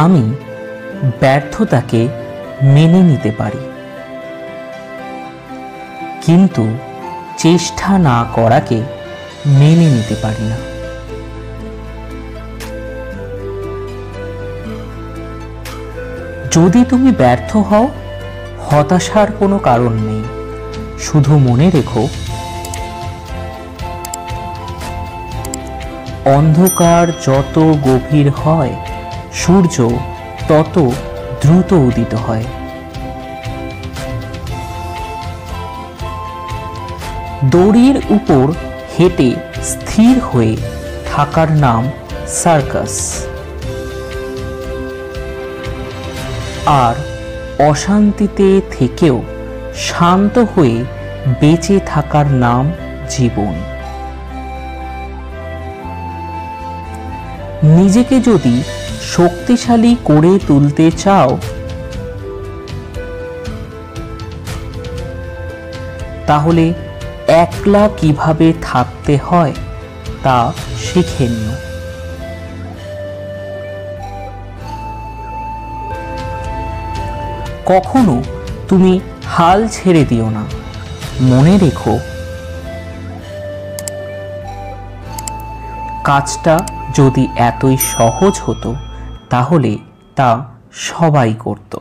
আমি ব্যর্থতাকে মেনে নিতে পারি, কিন্তু চেষ্টা না করাকে মেনে নিতে পারি না। যদি তুমি ব্যর্থ হও, হতাশার কোনো কারণ নেই। শুধু মনে রেখো, অন্ধকার যত গভীর হয়, সূর্য তত দ্রুত উদিত হয়। দড়ির উপর হেঁটে স্থির হয়ে থাকার নাম সার্কাস, আর অশান্তিতে থেকেও শান্ত হয়ে বেঁচে থাকার নাম জীবন। নিজেকে যদি শক্তিশালী করে তুলতে চাও, তাহলে একলা কিভাবে থাকতে হয় তা শিখে নিও। কখনো তুমি হাল ছেড়ে দিও না। মনে রেখো, কাজটা যদি এতই সহজ হতো, তাহলে তা সবাই করত।